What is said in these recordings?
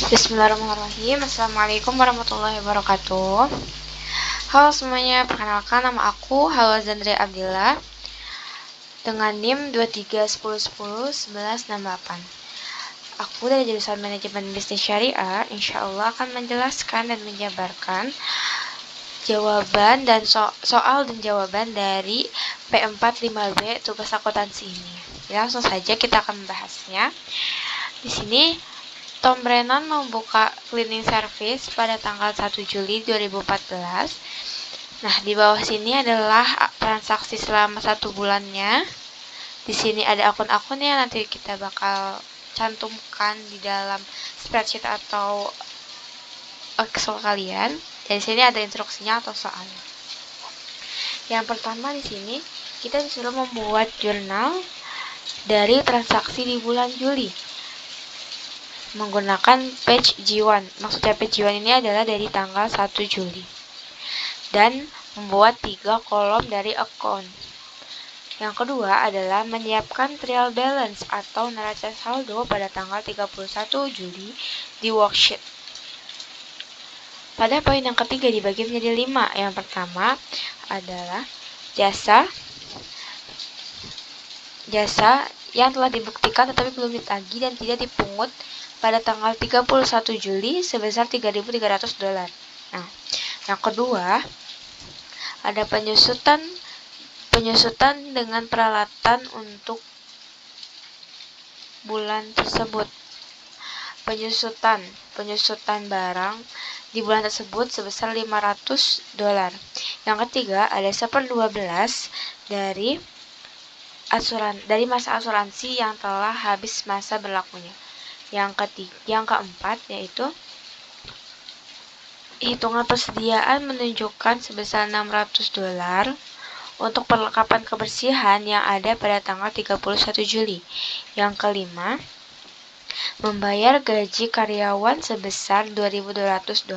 Bismillahirrahmanirrahim. Assalamualaikum warahmatullahi wabarakatuh. Halo semuanya, perkenalkan nama aku Halwazandria Abdillah dengan NIM 2310101168. Aku dari jurusan Manajemen Bisnis Syariah, insya Allah akan menjelaskan dan menjabarkan jawaban dan soal dan jawaban dari P45B tugas akuntansi ini. Langsung saja kita akan membahasnya. Di sini Tom Brennan membuka cleaning service pada tanggal 1 Juli 2014. Nah, di bawah sini adalah transaksi selama 1 bulannya. Di sini ada akun-akunnya, nanti kita bakal cantumkan di dalam spreadsheet atau Excel kalian. Dan di sini ada instruksinya atau soalnya. Yang pertama di sini kita disuruh membuat jurnal dari transaksi di bulan Juli menggunakan page G1. Maksudnya page G1 ini adalah dari tanggal 1 Juli. Dan membuat 3 kolom dari account. Yang kedua adalah menyiapkan trial balance atau neraca saldo pada tanggal 31 Juli di worksheet. Pada poin yang ketiga dibagi menjadi 5. Yang pertama adalah jasa yang telah dibuktikan tetapi belum ditagih dan tidak dipungut pada tanggal 31 Juli sebesar $3.300. Nah, yang kedua ada penyusutan dengan peralatan untuk bulan tersebut. Penyusutan barang di bulan tersebut sebesar $500. Yang ketiga ada 1/12 dari masa asuransi yang telah habis masa berlakunya. Yang keempat yaitu hitungan persediaan menunjukkan sebesar $600 untuk perlengkapan kebersihan yang ada pada tanggal 31 Juli. Yang kelima, membayar gaji karyawan sebesar $2.200.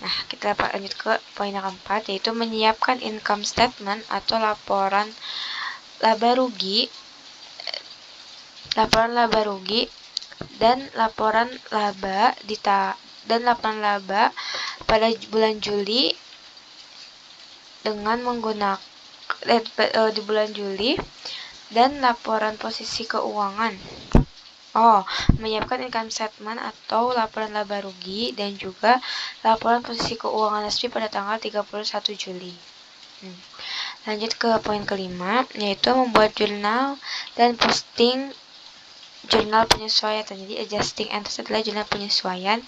Nah, kita lanjut ke poin yang keempat yaitu menyiapkan income statement atau laporan laba rugi dan laporan laba pada bulan Juli dengan menggunakan di bulan Juli dan laporan posisi keuangan. Menyiapkan income statement atau laporan laba rugi dan juga laporan posisi keuangan resmi pada tanggal 31 Juli. Lanjut ke poin kelima yaitu membuat jurnal dan posting jurnal penyesuaian. Jadi adjusting entries adalah jurnal penyesuaian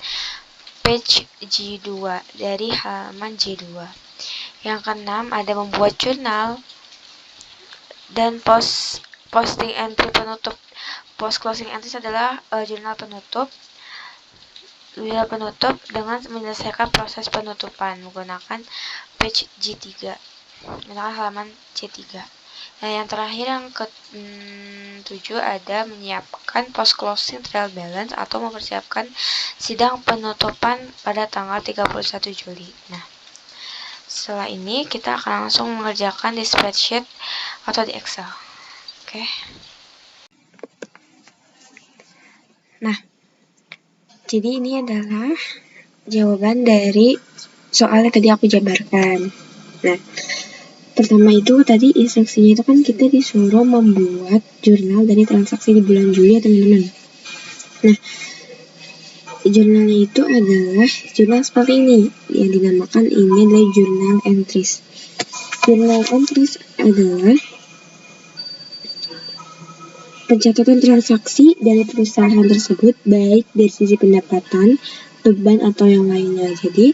page G2 dari halaman G2. Yang keenam ada membuat jurnal dan posting entry penutup. Post closing entries adalah jurnal penutup dengan menyelesaikan proses penutupan menggunakan page G3. Menggunakan halaman C3. Nah, yang terakhir yang ke-7 ada menyiapkan post closing trial balance atau mempersiapkan sidang penutupan pada tanggal 31 Juli. Nah, setelah ini kita akan langsung mengerjakan di spreadsheet atau di Excel. Oke. Nah, jadi ini adalah jawaban dari soal yang tadi aku jabarkan. Nah, pertama itu tadi instruksinya itu kan kita disuruh membuat jurnal dari transaksi di bulan Juli ya teman-teman. Nah, jurnalnya itu adalah jurnal seperti ini yang dinamakan ini adalah journal entries. Journal entries adalah pencatatan transaksi dari perusahaan tersebut baik dari sisi pendapatan, beban atau yang lainnya. Jadi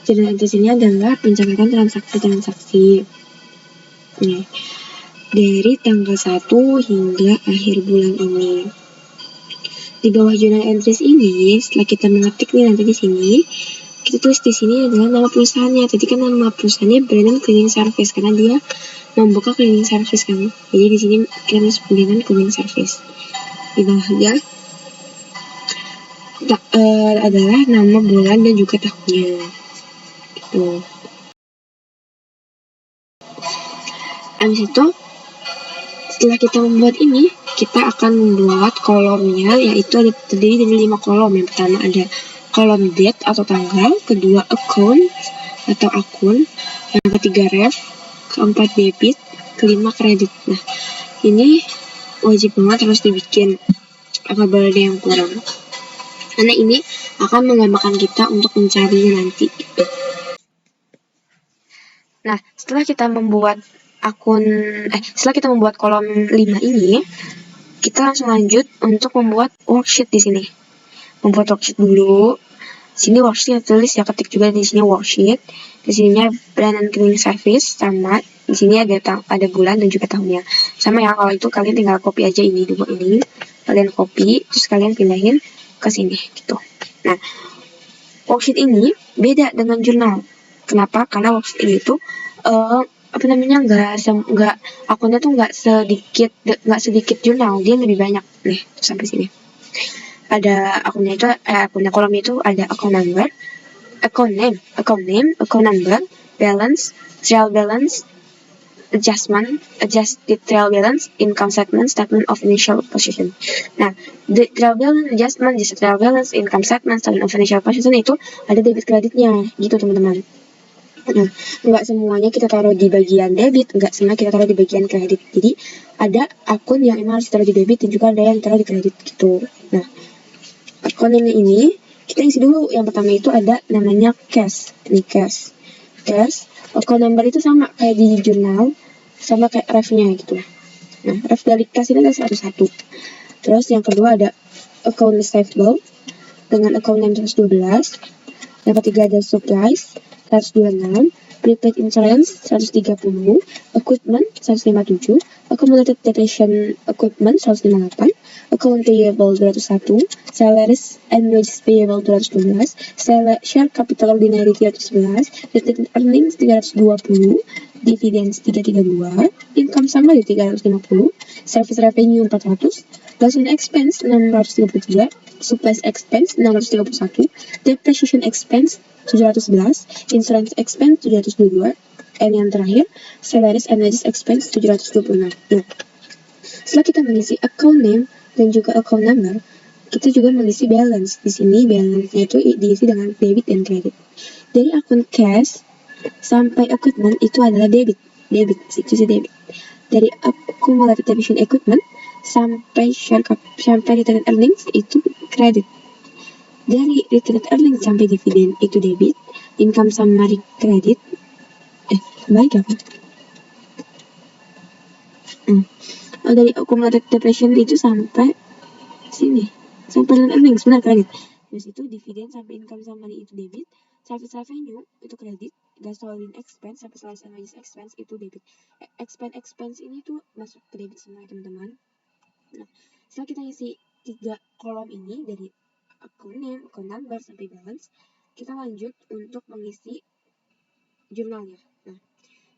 journal entries ini adalah pencatatan transaksi-transaksi dari tanggal 1 hingga akhir bulan ini. Di bawah journal entries ini, setelah kita mengetik nih nanti di sini, kita tulis di sini adalah nama perusahaannya. Tadi kan nama perusahaannya Brennan Cleaning Service karena dia membuka cleaning service kan. Jadi di sini kita tulis Brennan Cleaning Service. Di bawahnya adalah nama bulan dan juga tahunnya. Gitu. Habis itu setelah kita membuat ini, kita akan membuat kolomnya, yaitu ada terdiri dari 5 kolom. Yang pertama ada kolom date atau tanggal, kedua account atau akun, yang ketiga ref, keempat debit, kelima kredit. Nah, ini wajib banget harus dibikin, nggak boleh ada yang kurang, karena ini akan menggampangkan kita untuk mencarinya nanti. Nah, setelah kita membuat kolom 5 ini, kita langsung lanjut untuk membuat worksheet di sini. Membuat worksheet dulu. Sini worksheet tulis ya, ketik juga di sini worksheet. Di sininya brand and cleaning service sama. Di sini ada bulan dan juga tahunnya. Sama ya, kalau itu kalian tinggal copy aja ini dua ini. Kalian copy, terus kalian pindahin ke sini gitu. Nah, worksheet ini beda dengan jurnal. Kenapa? Karena worksheet ini tuh akunnya tuh nggak sedikit jurnal, dia lebih banyak nih sampai sini. Ada akunnya itu kolomnya itu ada account number, account name, account number, balance, trial balance, adjusted trial balance, income statement of initial position. Nah, the trial balance, adjusted trial balance, income statement of initial position itu ada debit kreditnya gitu teman-teman. Nah, nggak semuanya kita taruh di bagian debit, nggak semua kita taruh di bagian kredit. Jadi ada akun yang emang harus taruh di debit dan juga ada yang taruh di kredit gitu. Nah, akun ini kita isi dulu. Yang pertama itu ada namanya cash. Ini cash. Account number itu sama kayak di jurnal, sama kayak refnya gitu. Nah, ref dari cash ini ada 101. Terus yang kedua ada account receivable dengan account name 112. Yang ketiga ada supplies 126, prepaid insurance 130, equipment 157, accumulated depreciation equipment 158, account payable 201, salaries and wages payable 212, share capital ordinary 311, retained earnings 320, dividends 332, income summary 350, service revenue 400, Personal expense 633, supplies expense 631, depreciation expense 711, insurance expense 722, and yang terakhir salaries and wages expense 726. Nah, setelah kita mengisi account name dan juga account number, kita juga mengisi balance. Di sini balance-nya itu diisi dengan debit dan kredit. Dari akun cash sampai equipment itu adalah debit, sisi debit. Dari accumulated depreciation equipment sampai retained earnings itu kredit. Dari retained earnings sampai dividen itu debit. Income summary kredit. Baik apa? Dari accumulated depreciation itu sampai sini, sampai retained earnings benar kredit. Terus itu dividen sampai income summary itu debit. Service revenue itu kredit. Gasoline expense sampai salaries and wages expense itu debit. Expense ini tuh masuk ke debit semua teman-teman. Nah, setelah kita isi 3 kolom ini dari account name, account number, sampai balance, kita lanjut untuk mengisi jurnalnya. Nah,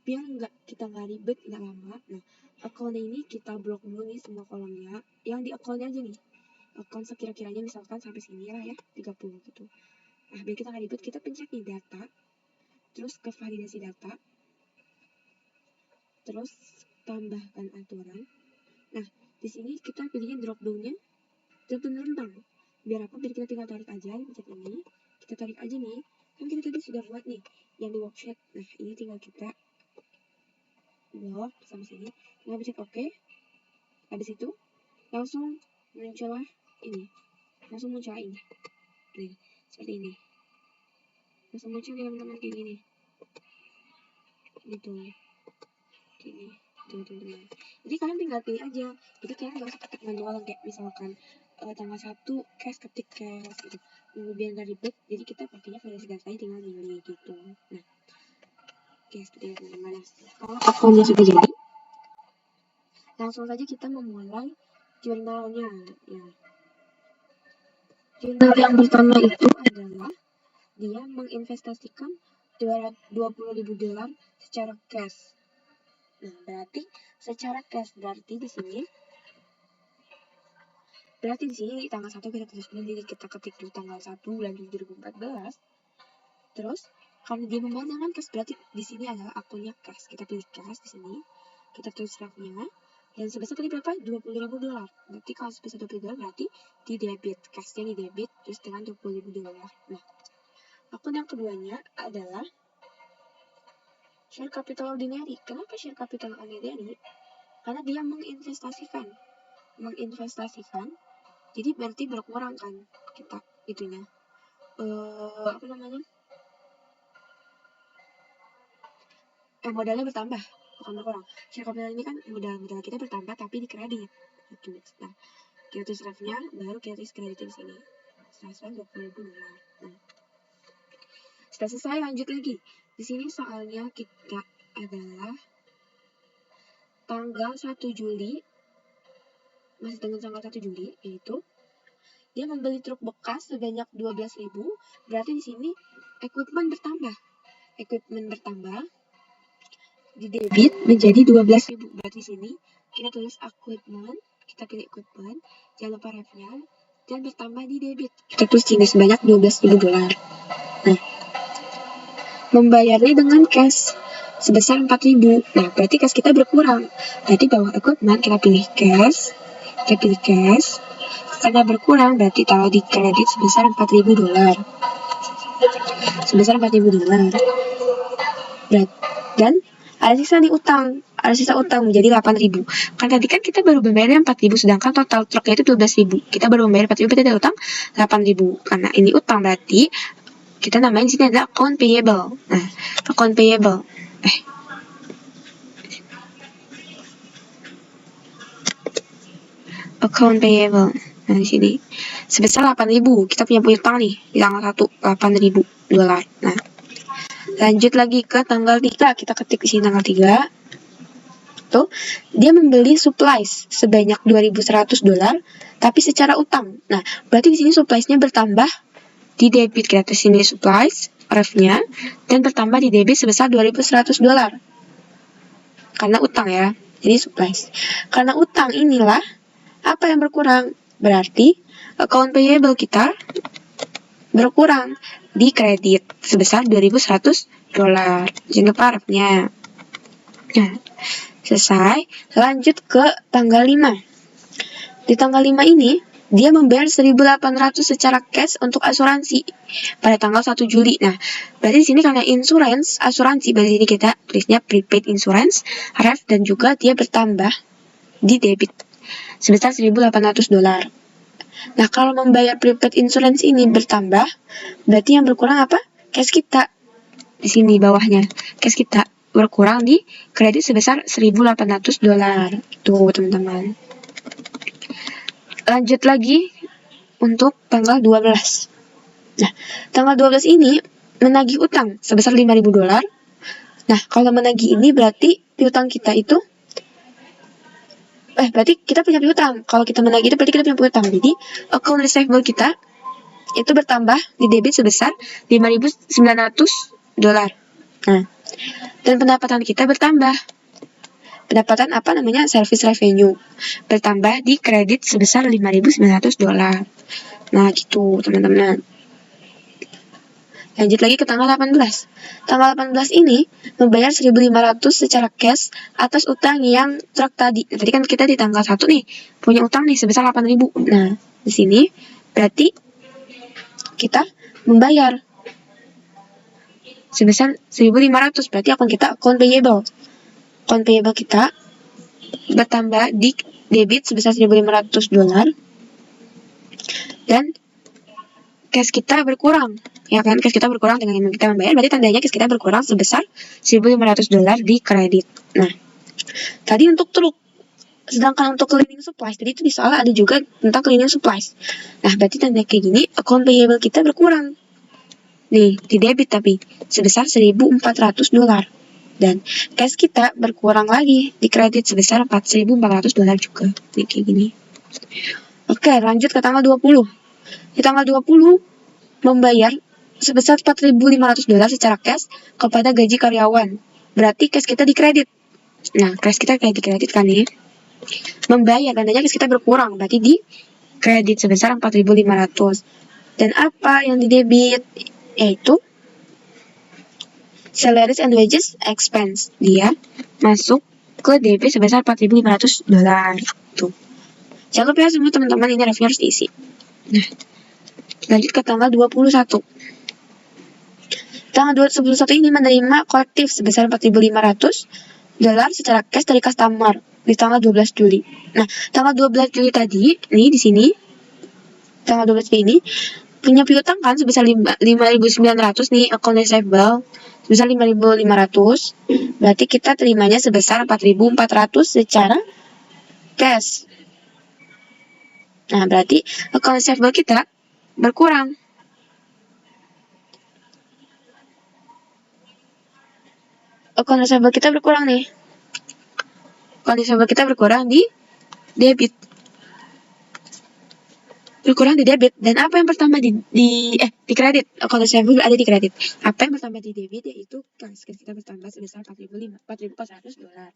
biar kita nggak ribet, nggak lama. Nah, account ini kita blok dulu nih semua kolomnya. Yang di account aja nih. Account sekira-kiranya misalkan sampai sini lah ya, 30 gitu. Nah, biar kita nggak ribet, kita pencet nih data, terus ke validasi data, terus tambahkan aturan. Nah, di sini kita pilihnya drop down-nya rentang. Biar apa? Biar kita tinggal tarik aja, pencet ini. Kita tarik aja nih. Kan kita tadi sudah buat nih yang di worksheet. Nah, ini tinggal kita blok sampai sini. Tinggal pencet OK. Habis itu langsung muncullah ini. Nih, seperti ini. Langsung muncul teman-teman kayak gini. Gitu. Gini. Teman-teman. Jadi kalian tinggal pilih aja. Jadi kalian nggak usah ketik manual kayak misalkan tanggal 1 cash ketik cash gitu. Biar nggak ribet. Jadi kita pakainya validasi datanya tinggal milih gitu. Nah, oke seperti itu teman-teman. Kalau akunnya sudah jadi, langsung saja kita memulai jurnalnya. Ya. Jurnal yang pertama itu adalah dia menginvestasikan $20.000 secara cash. Nah, berarti secara cash berarti di sini tanggal 1 kita tulis dulu, jadi kita ketik dulu tanggal 1 bulan 2014. Terus karena dia membayar cash berarti di sini adalah akunnya cash. Kita pilih cash di sini. Kita tulis refnya. Dan sebesar tadi berapa? $20.000. Berarti kalau sebesar $20 berarti di debit, cashnya di debit terus dengan $20.000. Nah, akun yang keduanya adalah share capital ordinary. Kenapa share capital ordinary? Karena dia menginvestasikan. Jadi berarti berkurang kan kita itunya. Modalnya bertambah, bukan berkurang. Share capital ini kan modal kita bertambah tapi di kredit gitu. Nah, kita tulis ref-nya baru kita tulis kreditnya di sini. $120.000. Nah, setelah selesai lanjut lagi. Di sini soalnya kita adalah tanggal 1 Juli, masih dengan tanggal 1 Juli, yaitu dia membeli truk bekas sebanyak 12.000, berarti di sini equipment bertambah di debit menjadi 12.000. Berarti di sini kita tulis equipment, kita pilih equipment, jangan lupa ref-nya, dan bertambah di debit. Kita tulis sini sebanyak $12.000. Nah, membayarnya dengan cash sebesar 4.000. Nah, berarti cash kita berkurang. Berarti bawah equipment kita pilih cash. Karena berkurang berarti taruh di kredit sebesar $4.000. Dan ada sisa nih utang. Ada sisa utang menjadi 8.000. Kan tadi kan kita baru membayar 4.000 sedangkan total truknya itu 12.000. Kita baru membayar 4.000 berarti ada utang 8.000. Karena ini utang berarti kita namain sini adalah account payable. Nah, account payable. Account payable. Nah, di sini sebesar 8.000. Kita punya utang nih di tanggal 1 $8.000. Nah, lanjut lagi ke tanggal 3. Kita ketik di sini tanggal 3. Tuh, dia membeli supplies sebanyak $2.100 tapi secara utang. Nah, berarti di sini supplies-nya bertambah di debit. Kita tulis sini supplies, ref-nya, dan bertambah di debit sebesar $2.100. Karena utang ya. Jadi supplies. Karena utang inilah apa yang berkurang? Berarti account payable kita berkurang di kredit sebesar $2.100. Jangan lupa ref-nya. Nah, selesai. Lanjut ke tanggal 5. Di tanggal 5 ini, dia membayar 1.800 secara cash untuk asuransi pada tanggal 1 Juli. Nah, berarti di sini karena asuransi, berarti ini kita tulisnya prepaid insurance, ref, dan juga dia bertambah di debit sebesar $1.800. Nah, kalau membayar prepaid insurance ini bertambah, berarti yang berkurang apa? Cash kita. Di sini bawahnya, cash kita berkurang di kredit sebesar $1.800. Itu, teman-teman. Lanjut lagi untuk tanggal 12. Nah, tanggal 12 ini menagih utang sebesar $5.000. Nah, kalau menagih ini berarti piutang kita itu berarti kita punya piutang. Kalau kita menagih itu berarti kita punya piutang. Jadi, account receivable kita itu bertambah di debit sebesar $5.900. Nah, dan pendapatan kita bertambah. Pendapatan apa namanya? Service revenue. Bertambah di kredit sebesar $5.900. Nah, gitu, teman-teman. Lanjut lagi ke tanggal 18. Tanggal 18 ini membayar 1.500 secara cash atas utang yang truk tadi. Nah, tadi kan kita di tanggal 1 nih punya utang nih sebesar 8.000. Nah, di sini berarti kita membayar sebesar 1.500. Berarti akun kita account payable. Account payable kita bertambah di debit sebesar $1.500 dan cash kita berkurang. Ya kan, cash kita berkurang dengan yang kita membayar, berarti tandanya cash kita berkurang sebesar $1.500 di kredit. Nah, tadi untuk truk. Sedangkan untuk cleaning supplies, tadi itu di soal ada juga tentang cleaning supplies. Nah, berarti tanda kayak gini, account payable kita berkurang. Nih, di debit tapi sebesar $1.400. Dan cash kita berkurang lagi di kredit sebesar $4.400 juga. Nih, kayak gini. Oke, lanjut ke tanggal 20. Di tanggal 20, membayar sebesar $4.500 secara cash kepada gaji karyawan. Berarti cash kita di kredit. Nah, cash kita kayak di kredit kan nih. Membayar, tandanya cash kita berkurang. Berarti di kredit sebesar $4.500. Dan apa yang di debit? Yaitu salaries and wages expense. Dia masuk ke debit sebesar 4.500 dolar. Tuh. Jangan lupa ya semua teman-teman, ini revenue harus diisi. Nah, lanjut ke tanggal 21. Tanggal 21 ini menerima kolektif sebesar 4.500 dolar secara cash dari customer di tanggal 12 Juli. Nah, tanggal 12 Juli tadi, nih di sini, tanggal 12 Juli ini, punya piutang kan sebesar 5.900 nih, account receivable sebesar 5.500. Berarti kita terimanya sebesar 4.400 secara cash. Nah, berarti account receivable kita berkurang. Account receivable kita berkurang nih. Account receivable kita berkurang di debit. Berkurang di debit. Dan apa yang pertama di kredit? Account receivable ada di kredit. Apa yang pertama di debit yaitu cash kita bertambah sebesar 4.400 dolar.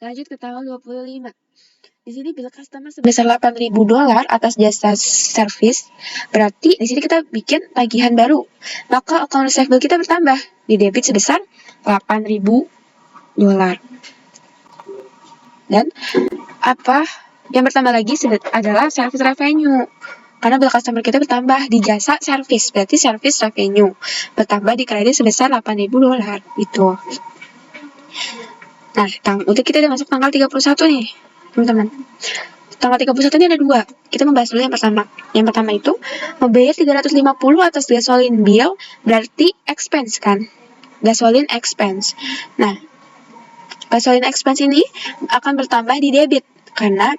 Lanjut ke tanggal 25. Di sini bill customer sebesar 8.000 dolar atas jasa service. Berarti di sini kita bikin tagihan baru. Maka account receivable kita bertambah di debit sebesar 8.000 dolar. Dan apa yang bertambah lagi adalah service revenue. Karena bill customer kita bertambah di jasa service. Berarti service revenue bertambah di kredit sebesar 8.000 dolar. Gitu. Nah, untuk kita udah masuk tanggal 31 nih, teman-teman. Tanggal 31 ini ada dua. Kita membahas dulu yang pertama. Yang pertama itu membayar 350 atas gasoline bill, berarti expense kan? Gasoline expense. Nah, gasoline expense ini akan bertambah di debit karena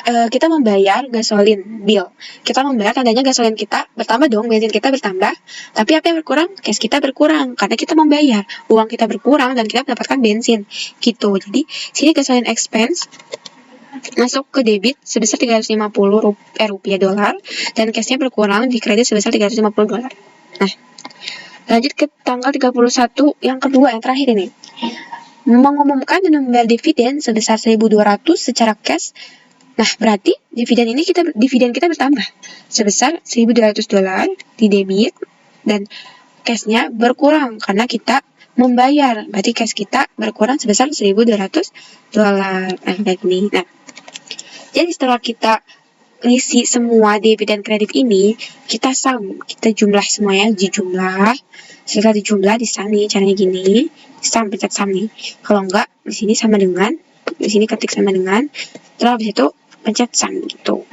kita membayar gasoline bill. Kita membayar, tandanya gasoline kita bertambah dong, bensin kita bertambah. Tapi apa yang berkurang? Cash kita berkurang karena kita membayar. Uang kita berkurang dan kita mendapatkan bensin. Gitu. Jadi, sini gasoline expense masuk ke debit sebesar 350 rupiah dolar dan cashnya berkurang di kredit sebesar 350 dolar. Nah, lanjut ke tanggal 31 yang kedua, yang terakhir ini. Mengumumkan dan membayar dividen sebesar 1.200 secara cash. Nah, berarti dividen kita bertambah sebesar 1.200 dolar di debit dan cashnya berkurang karena kita membayar. Berarti cash kita berkurang sebesar 1.200 dolar. Nah, kayak gini. Nah, jadi setelah kita isi semua debit dan kredit ini, kita jumlah semuanya, dijumlah. Setelah dijumlah di sini caranya gini, pencet sum nih. Kalau enggak di sini sama dengan, di sini ketik sama dengan, setelah habis itu pencet sum gitu.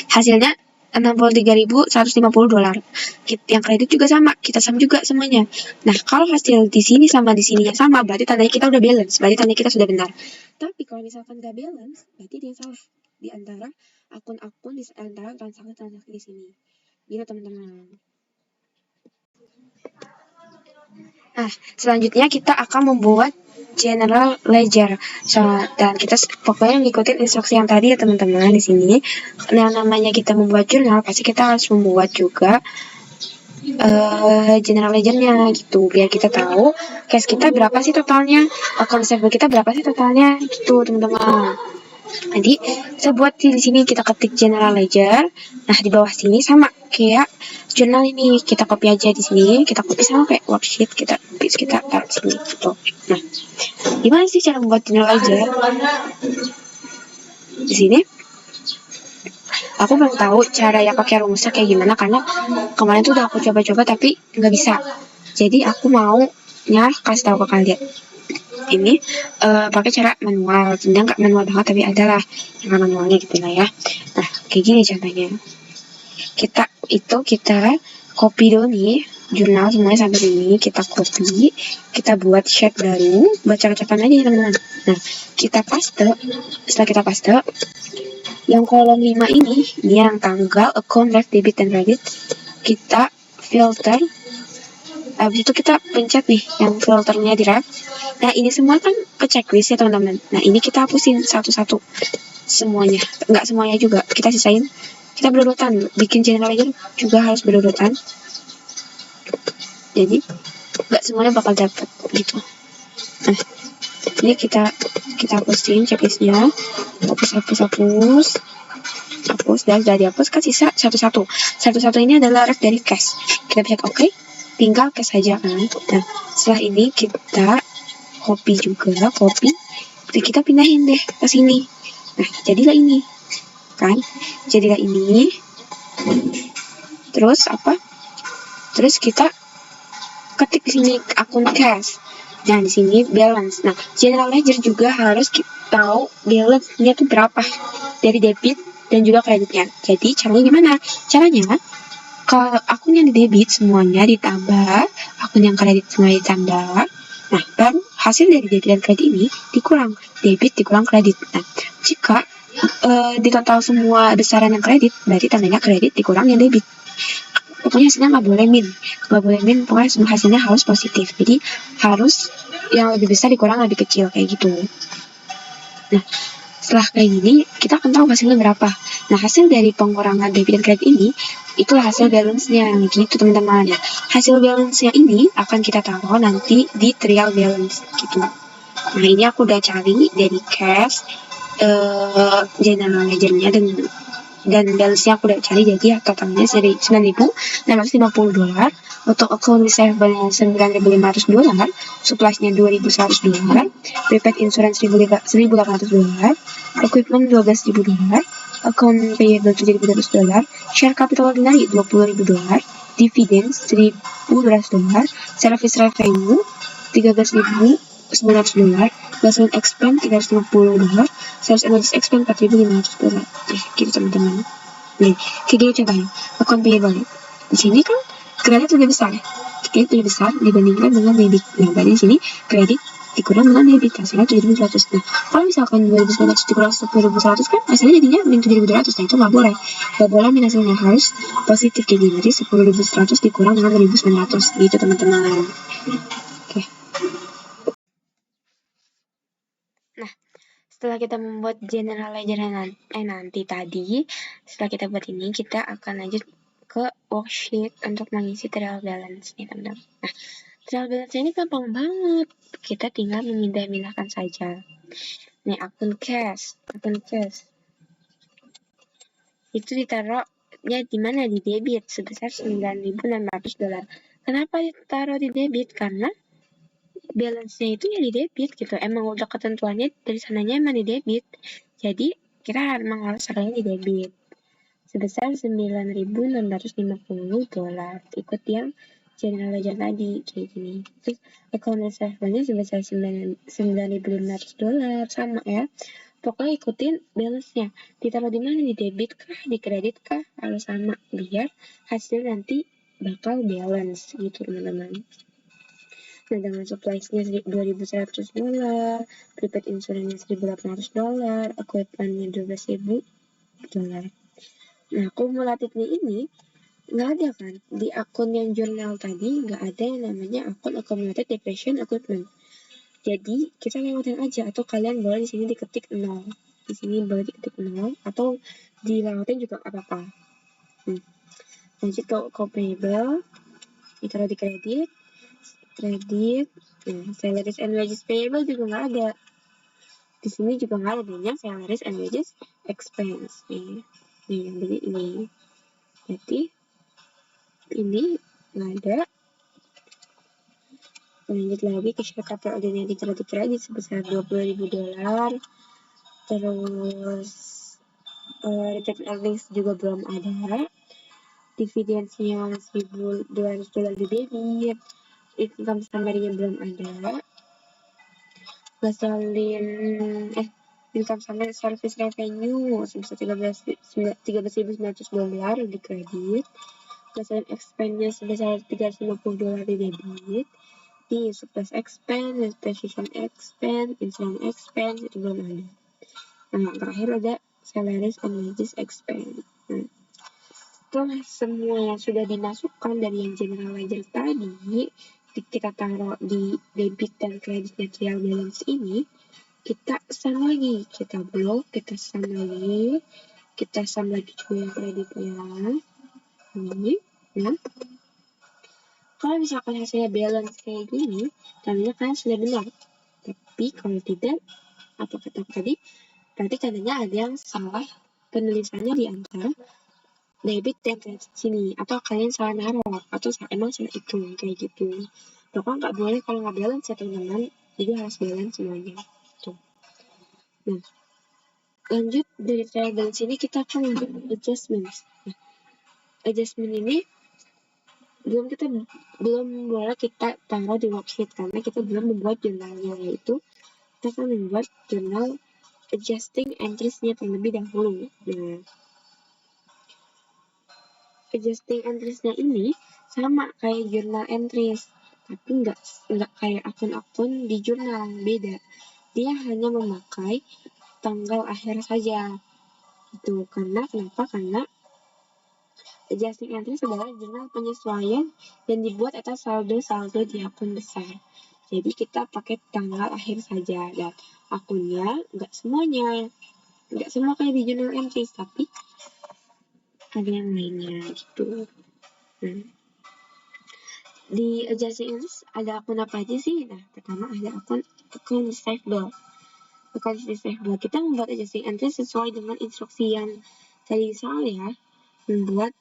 Hasilnya 63.150 dolar. Yang kredit juga sama, kita sum juga semuanya. Nah, kalau hasil di sini sama di sininya sama, berarti tandanya kita udah balance, berarti tandanya kita sudah benar. Tapi kalau misalkan nggak balance, berarti dia salah di antara akun-akun, di antara transaksi di sini. Gitu teman-teman. Nah, selanjutnya kita akan membuat general ledger. Dan kita pokoknya ngikutin instruksi yang tadi ya teman-teman di sini. Yang namanya kita membuat jurnal, pasti kita harus membuat juga general ledgernya gitu, biar kita tahu cash kita berapa sih totalnya, account receivable kita berapa sih totalnya gitu teman-teman. Jadi kita buat di sini, kita ketik general ledger. Nah, di bawah sini sama kayak jurnal ini, kita copy aja di sini, kita copy sama kayak worksheet, kita taruh sini gitu. Nah, gimana sih cara membuat general ledger? Di sini aku belum tahu cara yang pakai rumusnya kayak gimana karena kemarin tuh udah aku coba-coba tapi nggak bisa. Jadi aku maunya kasih tahu ke kalian. Ini pakai cara manual, sebenarnya nggak manual banget tapi adalah cara manualnya gitu lah ya. Nah, kayak gini contohnya. Kita copy dulu nih jurnal semuanya sampai sini, kita copy, kita buat sheet baru, baca catatan aja teman-teman. Nah, kita paste. Setelah kita paste, yang kolom 5 ini yang tanggal, account, left, debit, dan credit, kita filter. Habis itu kita pencet nih yang filternya di left. Nah, ini semua kan ke checklist ya teman-teman. Nah, ini kita hapusin satu-satu semuanya. Enggak semuanya juga, kita sisain. Kita berurutan, bikin general ledger juga harus berurutan. Jadi enggak semuanya bakal dapat gitu. Nah, ini kita hapusin checklistnya. Hapus dan sudah dihapus kan sisa satu-satu ini adalah ref dari cash. Kita pencet OK, tinggal cash saja kan. Nah, setelah ini kita copy juga, kita pindahin deh ke sini. Nah, jadilah ini. Kan? Jadilah ini. Terus apa? Terus kita ketik di sini akun cash. Nah, di sini balance. Nah, general ledger juga harus kita tahu balance-nya tuh berapa dari debit dan juga kreditnya. Jadi, caranya gimana? Caranya, kalau akun yang di debit semuanya ditambah, akun yang kredit semuanya ditambah. Nah, baru hasil dari debit dan kredit ini dikurang. Debit dikurang kredit. Nah, jika di total semua besaran yang kredit, berarti tandanya kredit dikurang yang debit. Pokoknya hasilnya nggak boleh min, pokoknya semua hasilnya harus positif. Jadi harus yang lebih besar dikurang lebih kecil kayak gitu. Nah, setelah kayak gini kita akan tahu hasilnya berapa. Nah, hasil dari pengurangan debit dan kredit ini itulah hasil balance-nya gitu teman-teman. Ya, hasil balance-nya ini akan kita taruh nanti di trial balance gitu. Nah, ini aku udah cari dari cash, general ledger-nya dan balance-nya aku udah cari, jadi totalnya $9.650. Untuk account receivable-nya $9.500, supplies-nya $2.100, prepaid insurance $1.800, equipment $12.000, account payable $7.200, share capital ordinary $20.000, dividend $1.200, service revenue $13.900, gasoline expense $350, sales and logistics expense $4.500. Gitu teman-teman. Nih, kayak gini contohnya. Account payable. Di sini kan kredit lebih besar. Kredit lebih besar dibandingkan dengan debit. Nah, berarti di sini kredit dikurang dengan debit, hasilnya 7.100. Nah, kalau misalkan 2.900 dikurang 10.100 kan hasilnya jadinya min 7.200. Nah, itu nggak boleh. Nggak boleh min hasilnya, harus positif kayak gini. Jadi 10.100 dikurang dengan 2.900. Gitu teman-teman. Oke. Nah, setelah kita membuat general ledger nanti tadi, setelah kita buat ini, kita akan lanjut ke worksheet untuk mengisi trial balance nih teman-teman. Nah, trial balance ini gampang banget, kita tinggal memindah-mindahkan saja. Nih akun cash itu ditaruhnya di mana? Di debit sebesar $9.600. Kenapa ditaruh di debit? Karena balance-nya itu ya di debit gitu. Emang udah ketentuannya dari sananya emang di debit. Jadi kita emang harus taruhnya di debit. Sebesar $9.650. Ikut yang general ledger tadi kayak gini. Terus account receivable-nya sebesar $9.500 sama ya. Pokoknya ikutin balance-nya. Ditaruh di mana? Di debit kah? Di kredit kah? Harus sama biar hasil nanti bakal balance gitu teman-teman. Nah, dengan supplies-nya $2.100, prepaid insurance-nya $1.800, equipment-nya $12.000. Nah, kumulatifnya ini nggak ada kan? Di akun yang jurnal tadi nggak ada yang namanya akun accumulated depreciation equipment. Jadi, kita lewatin aja, atau kalian boleh di sini diketik 0. Di sini boleh diketik 0, atau dilewatin juga nggak apa-apa. Lanjut ke payable, ditaruh di kredit, salaries and wages payable juga nggak ada. Di sini juga nggak ada adanya salaries and wages expense nih jadi ini. Berarti ini nggak ada. Lanjut lagi ke share capital ordinary kredit sebesar $20.000. Terus retained earnings juga belum ada. Dividendnya $1.200 di debit. Income summary-nya belum ada. Gasolin income summary service revenue sebesar $13.900 di kredit. Gasolin expense-nya sebesar $350 di debit. Di supplies expense, depreciation expense, insurance expense itu belum ada. Nah, terakhir ada salaries and wages expense. Setelah semua yang sudah dimasukkan dari yang general ledger tadi, kita taruh di debit dan kreditnya trial balance ini, kita sum lagi, kita blok, kita sum lagi juga yang kreditnya ini ya. Kalau misalkan hasilnya balance kayak gini, tandanya kalian sudah benar. Tapi kalau tidak, apa kata tadi, berarti tandanya ada yang salah penulisannya di antara debit dan kredit sini, atau kalian salah naruh, atau emang salah hitung kayak gitu. Pokoknya nggak boleh kalau nggak balance ya teman-teman. jadi harus balance semuanya tuh. Nah, lanjut dari trial balance ini kita akan lanjut adjustments. Nah, adjustment ini belum boleh kita taruh di worksheet karena kita belum membuat jurnalnya, yaitu kita akan membuat jurnal adjusting entries-nya terlebih dahulu. Nah, adjusting entries-nya ini sama kayak journal entries, tapi nggak kayak akun-akun di jurnal, beda. Dia hanya memakai tanggal akhir saja. Itu kenapa? Karena adjusting entries adalah jurnal penyesuaian yang dibuat atas saldo-saldo di akun besar. Jadi kita pakai tanggal akhir saja, dan akunnya nggak semua kayak di jurnal entries, tapi ada yang lainnya gitu. Di adjusting entries ada akun apa aja sih? Nah, pertama ada akun receivable. Akun receivable kita membuat adjusting entries sesuai dengan instruksi yang tadi saya membuat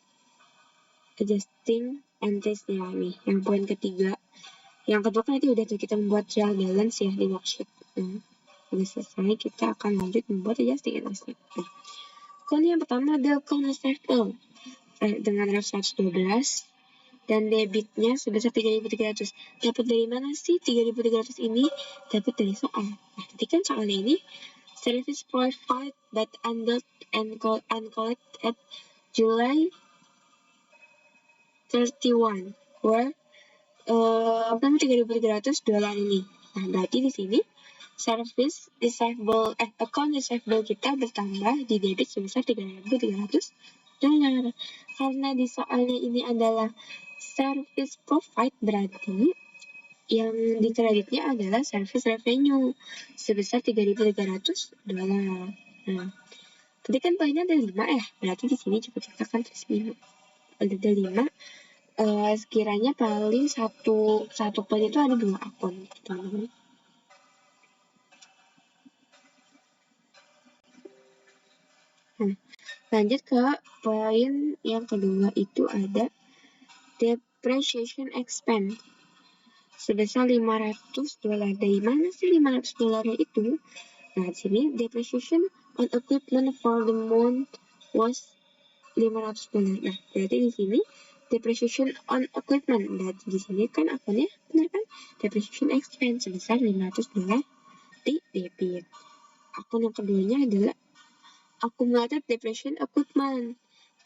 adjusting entries-nya nih, yang poin ketiga. Yang kedua kan itu udah tuh kita membuat trial balance ya di worksheet. Udah selesai, kita akan lanjut membuat adjusting entries. Akun yang pertama ada akun receivable dengan ref 112 dan debitnya sebesar 3.300. Dapat dari mana sih 3.300 ini? Dapat dari soal. Nah, ketika soalnya ini service provided that ended and collect at July 31 where 3.300 ini. Nah, berarti di sini service receivable account receivable kita bertambah di debit sebesar 3.300 dolar. Karena di soalnya ini adalah service provide, berarti yang dikreditnya adalah service revenue sebesar 3.300 dolar. Nah, tadi kan poinnya ada 5 ya, berarti di sini coba kita akan tulis 5. Ada 5. Sekiranya paling satu poin itu ada 2 akun, teman-teman. Nah, lanjut ke poin yang kedua, itu ada depreciation expense sebesar 500 dolar. Dari mana sih 500 dolarnya itu? Nah, di sini depreciation on equipment for the month was 500 dolar. Nah, berarti di sini depreciation on equipment. Dan di sini kan akunnya benar kan? Depreciation expense sebesar 500 dolar di debit. Akun yang keduanya adalah accumulated depreciation equipment.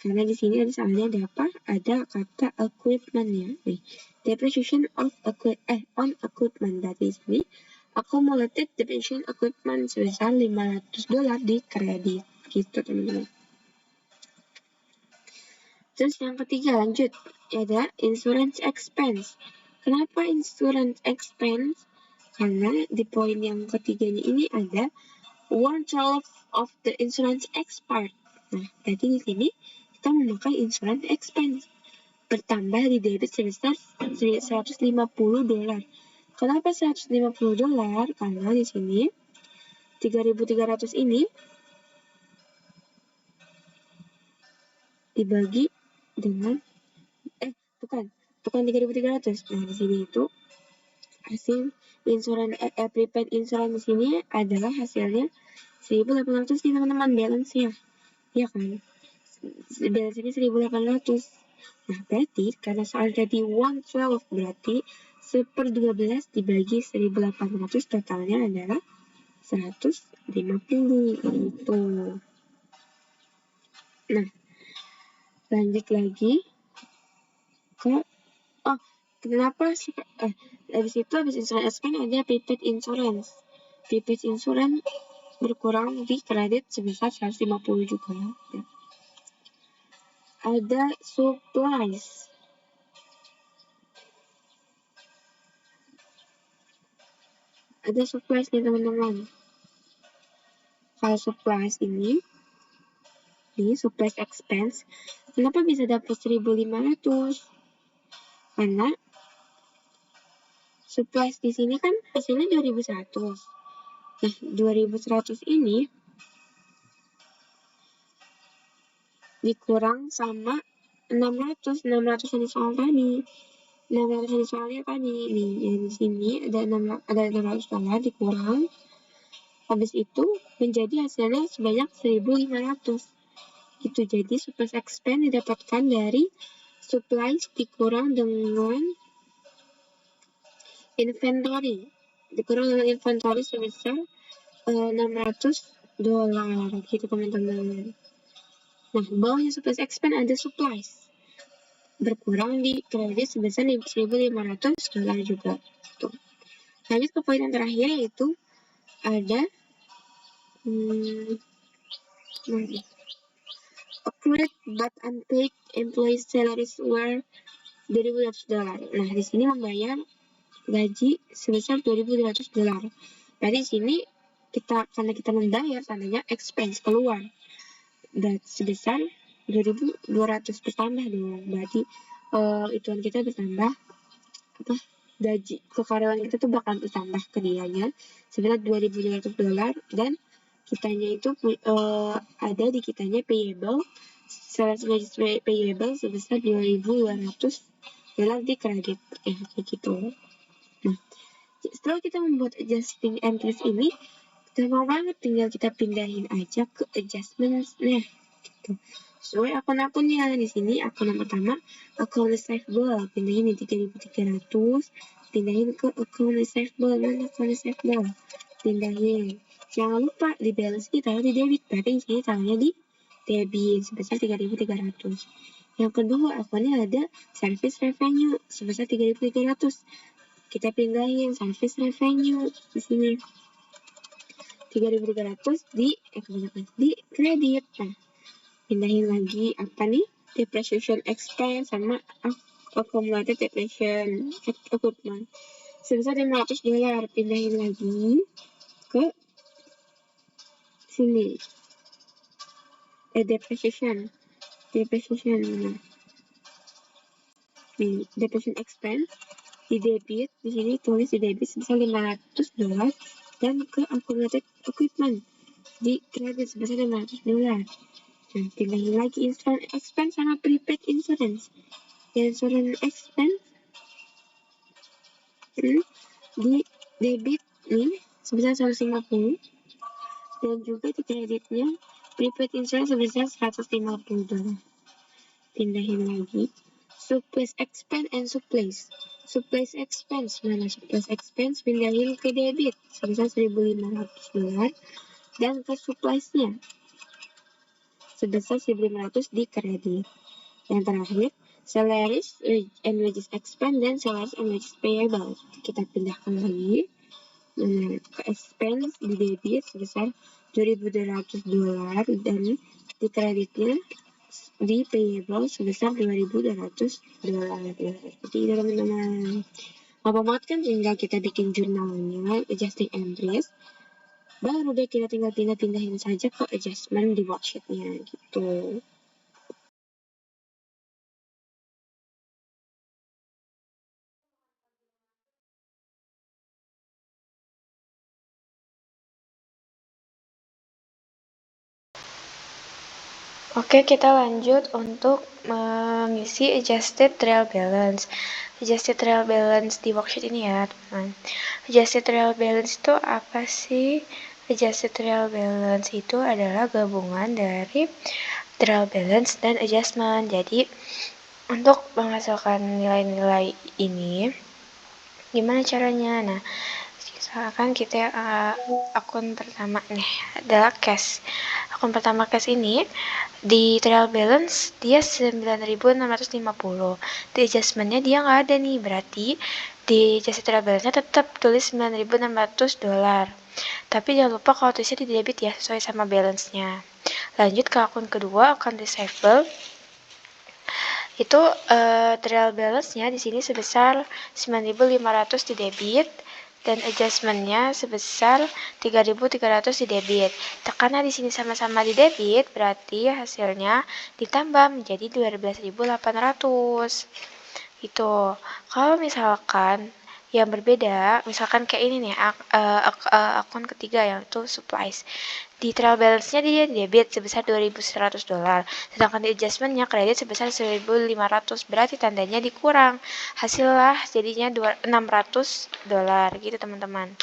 Karena di sini ada soalnya ada apa? Ada kata equipment ya. Nih, depreciation on equipment. Dari sini accumulated depreciation equipment sebesar 500 dolar di kredit. Gitu, teman-teman. Terus yang ketiga lanjut, ada insurance expense. Kenapa insurance expense? Karena di poin yang ketiganya ini ada 1/12 of the insurance expired. Nah, berarti di sini kita memakai insurance expense bertambah di debit sebesar 150 dolar. Kenapa 150 dolar? Karena di sini 3.300 ini dibagi dengan bukan 3.300. Nah, di sini itu hasil insurans prepaid insurans di sini adalah hasilnya 1.800 nih, teman-teman, balance ya. Iya kan? Balance ini 1.800. Nah, berarti karena soal tadi 1/12 berarti 1/12 dibagi 1.800 totalnya adalah 150 gitu. Nah, lanjut lagi ke kenapa sih habis insurance expense ada prepaid insurance. Prepaid insurance berkurang di kredit sebesar 150 juga ya. Ada supplies. Ada supplies nih, teman-teman. Kalau supplies ini supplies expense, kenapa bisa dapat 1.500? Karena supplies di sini kan hasilnya 2.100. Nah, 2.100 ini dikurang sama 600 yang soal tadi. 600 di soalnya tadi nih, ya di sini ada 600 dolar dikurang, habis itu menjadi hasilnya sebanyak 1.500 gitu. Jadi surplus expense didapatkan dari supplies dikurang dengan inventory, sebesar 600 dolar gitu teman-teman. Nah, bawahnya surplus expense ada supplies berkurang di kredit sebesar 1.500 dolar juga. Tuh. Lanjut ke poin yang terakhir, yaitu ada accrued but unpaid employee salaries were 2.200 dolar. Nah, di sini membayar gaji sebesar 2.200 dolar. Berarti di sini karena kita membayar tandanya expense keluar dan sebesar 2.200 bertambah dong. Berarti hitungan kita bertambah gaji ke karyawan kita tuh bakal bertambah ke dianya sebesar 2.200 dolar, dan kitanya itu ada di kitanya payable sebesar 2.200 dolar di kredit kayak gitu. Nah, setelah kita membuat adjusting entries ini, gampang banget, tinggal kita pindahin aja ke adjustment. Nah, gitu. Sesuai akun-akunnya. Di sini akun yang pertama, akun receivable, pindahin di 3.300, pindahin ke akun receivable. Mana akun receivable? Pindahin. Jangan lupa di balance kita di debit, berarti di sini taruhnya di debit sebesar 3.300. Yang kedua, akunnya ada service revenue sebesar 3.300. Kita pindahin service revenue di sini 3.300 di kredit. Nah, pindahin lagi apa nih, depreciation expense sama accumulated depreciation equipment sebesar 500 dolar. Pindahin lagi ke sini depreciation nih, depreciation expense di debit, di sini tulis di debit sebesar 500 dolar, dan ke accumulated equipment di kredit sebesar 500 dolar. Nah, pindahin lagi insurance expense sama prepaid insurance. Insurance expense di debit nih sebesar 150, dan juga di kreditnya prepaid insurance sebesar 150 dolar. Pindahin lagi supplies expense and supplies. Supplies expense, mana supplies expense, pindahin ke debit sebesar 1.500 dolar, dan ke suppliesnya sebesar 1.500 di kredit. Yang terakhir, salaries and wages expense dan salaries and wages payable. Kita pindahkan lagi ke expense di debit sebesar 2.200 dolar, dan di kreditnya di payable sebesar 2.200 dolar. Seperti itu teman-teman. Gampang banget kan, tinggal kita bikin jurnalnya, adjusting entries, baru deh kita tinggal pindahin saja ke adjustment di worksheetnya gitu. Oke, kita lanjut untuk mengisi adjusted trial balance. Adjusted trial balance di worksheet ini ya, teman. Adjusted trial balance itu apa sih? Adjusted trial balance itu adalah gabungan dari trial balance dan adjustment. Jadi, untuk menghasilkan nilai-nilai ini, gimana caranya? Nah, misalkan kita akun pertama nih adalah cash. Akun pertama cash ini di trial balance dia 9.650. Di adjustmentnya dia nggak ada nih, berarti di adjusted trial balance-nya tetap tulis 9.600 dolar. Tapi jangan lupa kalau tulisnya di debit ya, sesuai sama balance-nya. Lanjut ke akun kedua, akun receivable. Itu trial balance-nya di sini sebesar 9.500 di debit, dan adjustment-nya sebesar 3.300 di debit. Karena di sini sama-sama di debit, berarti hasilnya ditambah menjadi 12.800. Gitu. Kalau misalkan yang berbeda, misalkan kayak ini nih, akun ketiga yaitu supplies. Di trial balance-nya dia debit sebesar $2.100, sedangkan di adjustment-nya kredit sebesar $1.500, berarti tandanya dikurang. Hasilnya jadinya $600 gitu teman-teman.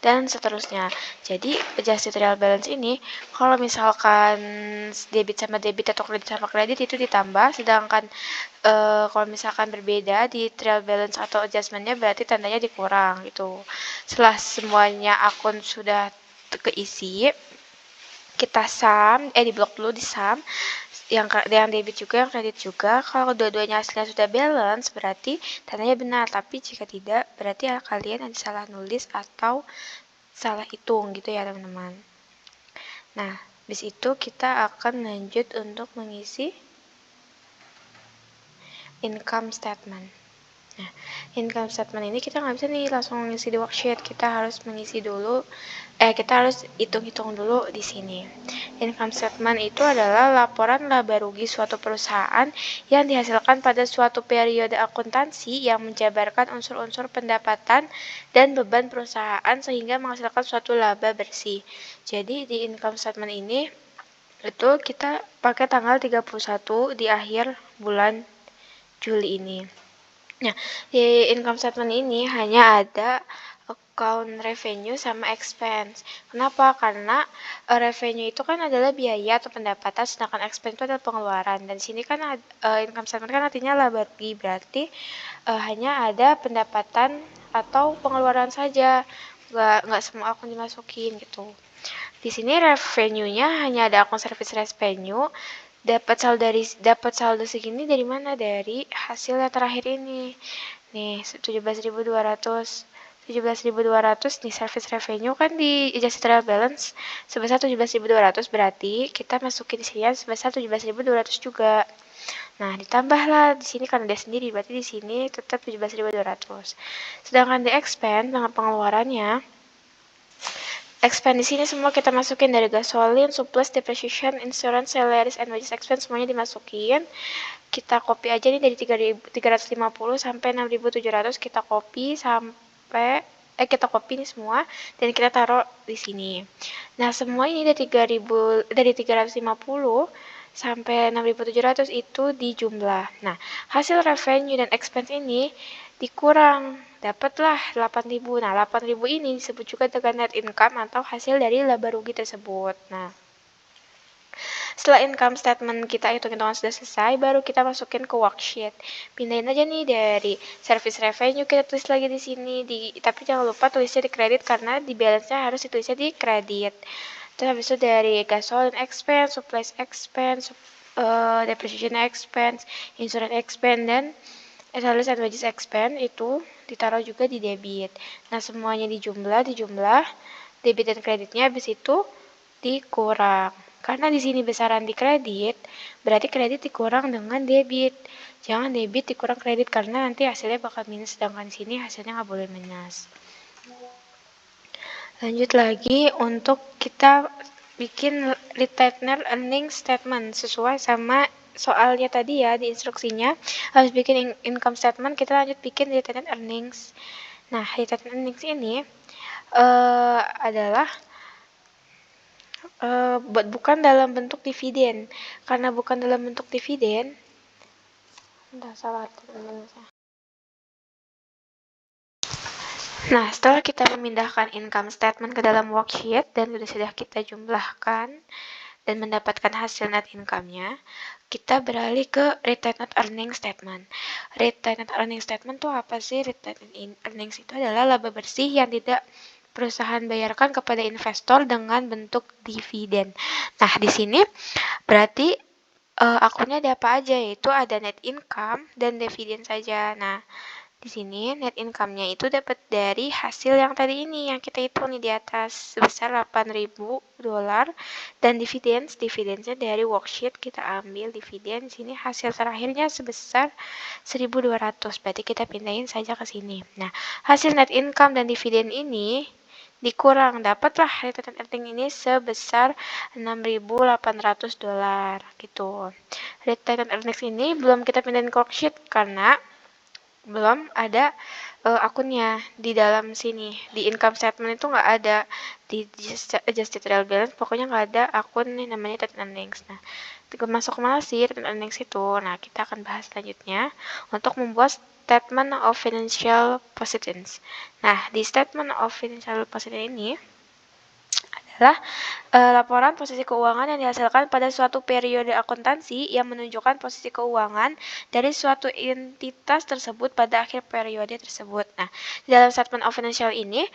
Dan seterusnya. Jadi adjusted trial balance ini kalau misalkan debit sama debit atau kredit sama kredit itu ditambah, sedangkan kalau misalkan berbeda di trial balance atau adjustment-nya berarti tandanya dikurang gitu. Setelah semuanya akun sudah keisi, kita di blok dulu di sum, yang debit juga yang kredit juga. Kalau dua-duanya hasilnya sudah balance berarti tandanya benar, tapi jika tidak berarti kalian yang salah nulis atau salah hitung gitu ya teman-teman. Nah, habis itu kita akan lanjut untuk mengisi income statement. Nah, income statement ini kita nggak bisa nih langsung mengisi di worksheet, kita harus mengisi dulu, kita harus hitung-hitung dulu di sini. Income statement itu adalah laporan laba rugi suatu perusahaan yang dihasilkan pada suatu periode akuntansi yang menjabarkan unsur-unsur pendapatan dan beban perusahaan sehingga menghasilkan suatu laba bersih. Jadi di income statement ini itu kita pakai tanggal 31 di akhir bulan Juli ini. Nah, di income statement ini hanya ada account revenue sama expense. Kenapa? Karena revenue itu kan adalah biaya atau pendapatan, sedangkan expense itu adalah pengeluaran. Dan di sini kan income statement kan artinya laba rugi, berarti hanya ada pendapatan atau pengeluaran saja, nggak semua akun dimasukin gitu. Di sini revenue-nya hanya ada akun service revenue. Dapat saldo segini dari mana? Dari hasil yang terakhir ini. Nih, 17.200 nih service revenue kan di adjusted trial balance sebesar 17.200, berarti kita masukin di sini sebesar 17.200 juga. Nah, ditambahlah di sini karena dia sendiri, berarti di sini tetap 17.200. Sedangkan di expense dengan pengeluarannya, expense di sini semua kita masukin dari gasolin, surplus, depreciation, insurance, salaries, and wages expense semuanya dimasukin. Kita copy aja nih dari 350 sampai 6.700, kita copy sampai kita copy nih semua dan kita taruh di sini. Nah, semua ini dari 350 sampai 6.700 itu dijumlah. Nah, hasil revenue dan expense ini dikurang, dapatlah 8.000. Nah, 8.000 ini disebut juga dengan net income atau hasil dari laba rugi tersebut. Nah, setelah income statement kita hitung-hitungan sudah selesai, baru kita masukin ke worksheet. Pindahin aja nih dari service revenue, kita tulis lagi di sini. Tapi jangan lupa tulisnya di kredit karena di balance-nya harus ditulisnya di kredit. Terus habis itu dari gasoline expense, supplies expense, depreciation expense, insurance expense, dan salaries and wages expense itu ditaruh juga di debit. Nah, semuanya dijumlah, debit dan kreditnya habis itu dikurang. Karena di sini besaran di kredit, berarti kredit dikurang dengan debit. Jangan debit dikurang kredit karena nanti hasilnya bakal minus, sedangkan di sini hasilnya nggak boleh minus. Lanjut lagi untuk kita bikin retained earnings statement sesuai sama soalnya tadi ya, di instruksinya harus bikin income statement, kita lanjut bikin retained earnings. Nah, retained earnings ini adalah bukan dalam bentuk dividen. Karena bukan dalam bentuk dividen, Nah, setelah kita memindahkan income statement ke dalam worksheet dan sudah kita jumlahkan dan mendapatkan hasil net income-nya, kita beralih ke retained earnings statement. Retained earnings statement itu apa sih? Retained earnings itu adalah laba bersih yang tidak perusahaan bayarkan kepada investor dengan bentuk dividen. Nah, di sini berarti akunnya ada apa aja, yaitu ada net income dan dividen saja. Nah, di sini net income-nya itu dapat dari hasil yang tadi ini yang kita hitung nih di atas sebesar $8.000, dan dividendnya dari worksheet kita ambil dividen. Di sini hasil terakhirnya sebesar 1.200, berarti kita pindahin saja ke sini. Nah, hasil net income dan dividen ini dikurang, dapatlah retained earnings ini sebesar $6.800 gitu. Retained earnings ini belum kita pindahin ke worksheet karena belum ada akunnya di dalam sini. Di income statement itu nggak ada, di adjusted trial balance pokoknya nggak ada akun nih namanya trade earnings. Nah, masuk kemana sih trade earnings itu? Nah, kita akan bahas selanjutnya untuk membuat statement of financial positions. Nah, di statement of financial position ini adalah laporan posisi keuangan yang dihasilkan pada suatu periode akuntansi yang menunjukkan posisi keuangan dari suatu entitas tersebut pada akhir periode tersebut. Nah, di dalam statement of financial ini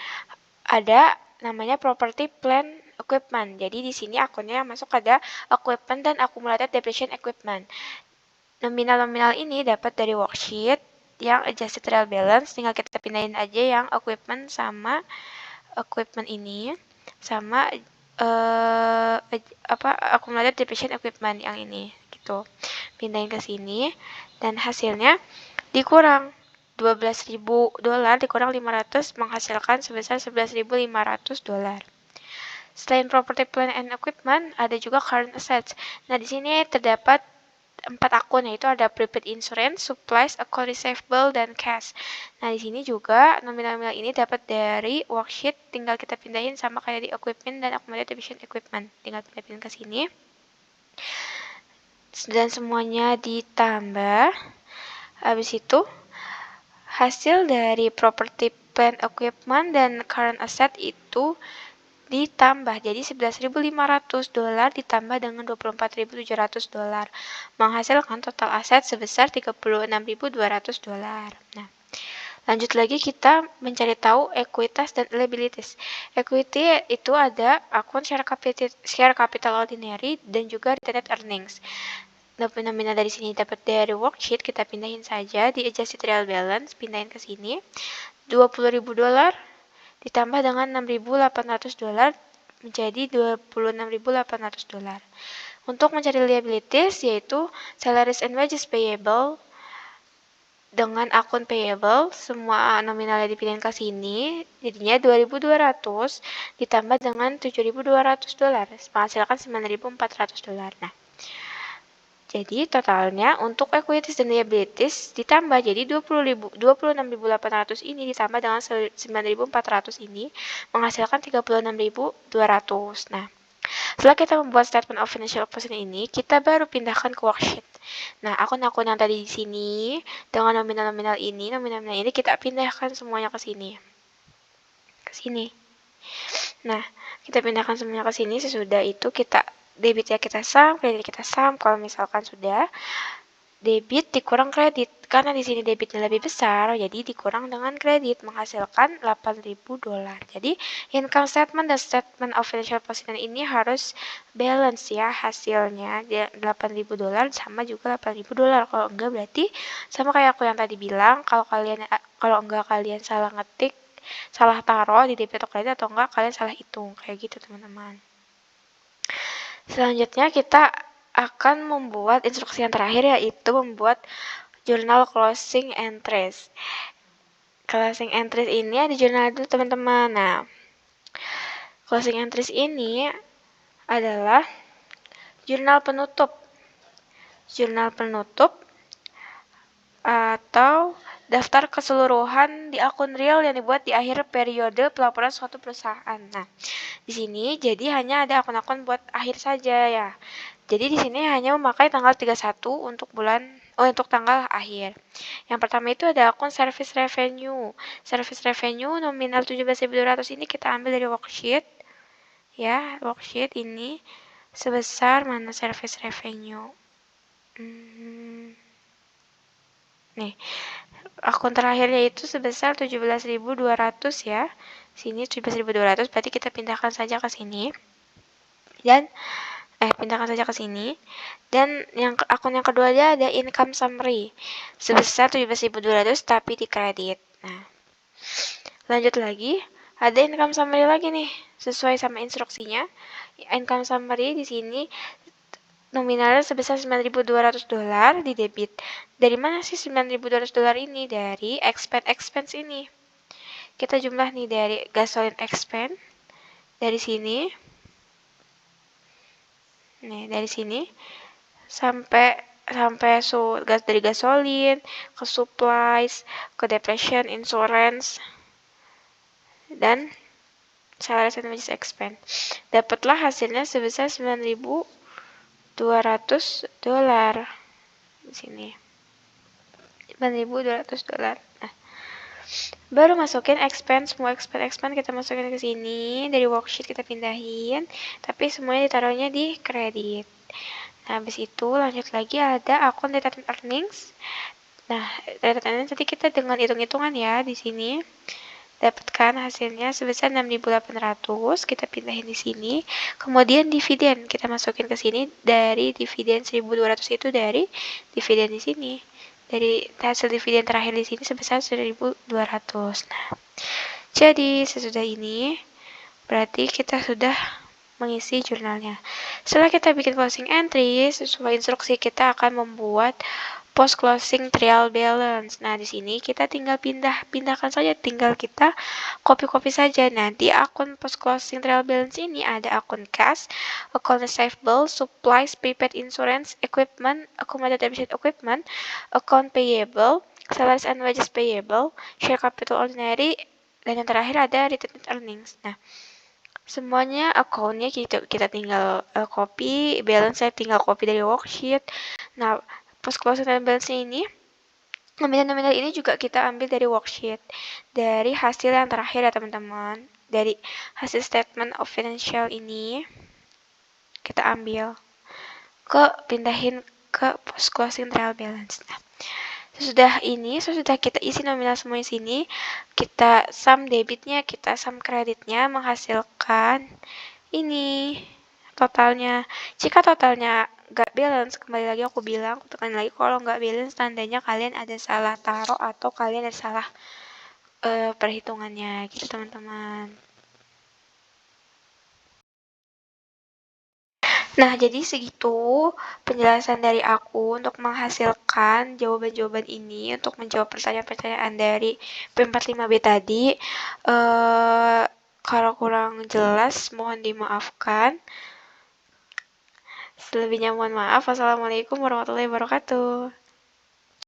ada namanya property plant equipment. Jadi di sini akunnya masuk ada equipment dan accumulated depreciation equipment. Nominal-nominal ini dapat dari worksheet yang adjusted trial balance, tinggal kita pindahin aja yang equipment sama equipment ini sama accumulated depreciation equipment yang ini gitu. Pindahin ke sini dan hasilnya dikurang $12.000 dikurang 500 menghasilkan sebesar $11.500. Selain property plant and equipment, ada juga current assets. Nah, di sini terdapat 4 akun, yaitu ada prepaid insurance, supplies, account receivable, dan cash. Nah, di sini juga nominal-nominal ini dapat dari worksheet, tinggal kita pindahin sama kayak di equipment dan accumulated depreciation equipment. Tinggal pindahin ke sini. Dan semuanya ditambah. Habis itu, hasil dari property plant equipment dan current asset itu ditambah jadi $11.500 ditambah dengan $24.700 menghasilkan total aset sebesar $36.200. Nah, lanjut lagi kita mencari tahu ekuitas dan liabilities. Equity itu ada akun share capital ordinary dan juga retained earnings. Nominal dari sini dapat dari worksheet, kita pindahin saja di adjusted trial balance, pindahin ke sini. $20.000 ditambah dengan $6.800 menjadi $26.800. Untuk mencari liabilities yaitu salaries and wages payable dengan akun payable, semua nominalnya dipindahin ke sini, jadinya $2.200 ditambah dengan $7.200 menghasilkan $9.400. Nah, jadi totalnya untuk equities dan liabilities ditambah jadi 26.800 ini ditambah dengan 9.400 ini menghasilkan 36.200. Nah, setelah kita membuat statement of financial position ini, kita baru pindahkan ke worksheet. Nah, akun-akun yang tadi di sini dengan nominal-nominal ini kita pindahkan semuanya ke sini. Ke sini. Nah, kita pindahkan semuanya ke sini. Sesudah itu kita debitnya kita sum, kredit kita sum. Kalau misalkan sudah debit dikurang kredit, karena di sini debitnya lebih besar, jadi dikurang dengan kredit menghasilkan $8.000. Jadi income statement dan statement of financial position ini harus balance ya hasilnya, $8.000 sama juga $8.000. Kalau enggak berarti sama kayak aku yang tadi bilang, kalau enggak kalian salah ngetik, salah taruh di debit atau kredit, atau enggak kalian salah hitung, kayak gitu teman-teman. Selanjutnya kita akan membuat instruksi yang terakhir, yaitu membuat jurnal closing entries. Closing entries ini ada jurnal dulu teman-teman. Nah, closing entries ini adalah jurnal penutup. Jurnal penutup atau daftar keseluruhan di akun real yang dibuat di akhir periode pelaporan suatu perusahaan. Nah, di sini jadi hanya ada akun-akun buat akhir saja ya. Jadi di sini hanya memakai tanggal 31 untuk untuk tanggal akhir. Yang pertama itu ada akun service revenue. Service revenue nominal 17.200 ini kita ambil dari worksheet. Ya, worksheet ini sebesar mana service revenue? Nih, akun terakhirnya itu sebesar 17.200 ya. Sini 17.200, berarti kita pindahkan saja ke sini. Dan pindahkan saja ke sini. Dan akun yang kedua ada income summary sebesar 17.200 tapi di kredit. Nah, lanjut lagi, ada income summary lagi nih, sesuai sama instruksinya. Income summary di sini nominalnya sebesar $9.200 di debit. Dari mana sih $9.200 ini? Dari expense ini. Kita jumlah nih dari gasoline expense. Dari sini. Nih, dari sini sampai sampai gas dari gasolin ke supplies, ke depreciation, insurance, dan salaries and wages expense. Dapatlah hasilnya sebesar $9.200 di sini. $9.200. Nah, baru masukin expense, semua expense kita masukin ke sini, dari worksheet kita pindahin, tapi semuanya ditaruhnya di kredit. Nah, habis itu lanjut lagi ada akun related earnings. Nah, related earnings tadi kita dengan hitung-hitungan ya di sini. Dapatkan hasilnya sebesar 6.800, kita pindahin di sini. Kemudian dividen kita masukin ke sini, dari dividen 1.200 itu dari dividen di sini. Dari hasil dividen terakhir di sini sebesar 1.200. Nah, jadi sesudah ini berarti kita sudah mengisi jurnalnya. Setelah kita bikin closing entry, sesuai instruksi kita akan membuat post closing trial balance. Nah, di sini kita tinggal pindahkan saja, tinggal kita copy saja. Nah, di akun post closing trial balance ini ada akun cash, account receivable, supplies, prepaid insurance, equipment, accumulated depreciation equipment, account payable, salaries and wages payable, share capital ordinary, dan yang terakhir ada retained earnings. Nah, semuanya akunnya kita tinggal copy, balance saya tinggal copy dari worksheet. Nah, post closing trial balance ini, nominal ini juga kita ambil dari worksheet, dari hasil yang terakhir ya teman-teman, dari hasil statement of financial ini kita ambil pindahin ke post closing trial balance. Nah, sesudah kita isi nominal semua di sini, kita sum debitnya, kita sum kreditnya, menghasilkan ini totalnya. Jika totalnya nggak balance, kembali lagi aku tekan lagi, kalau nggak balance tandanya kalian ada salah taruh atau kalian ada salah perhitungannya gitu teman-teman. Nah, jadi segitu penjelasan dari aku untuk menghasilkan jawaban-jawaban ini untuk menjawab pertanyaan-pertanyaan dari P45B tadi. Kalau kurang jelas mohon dimaafkan. Selebihnya mohon maaf. Wassalamualaikum warahmatullahi wabarakatuh.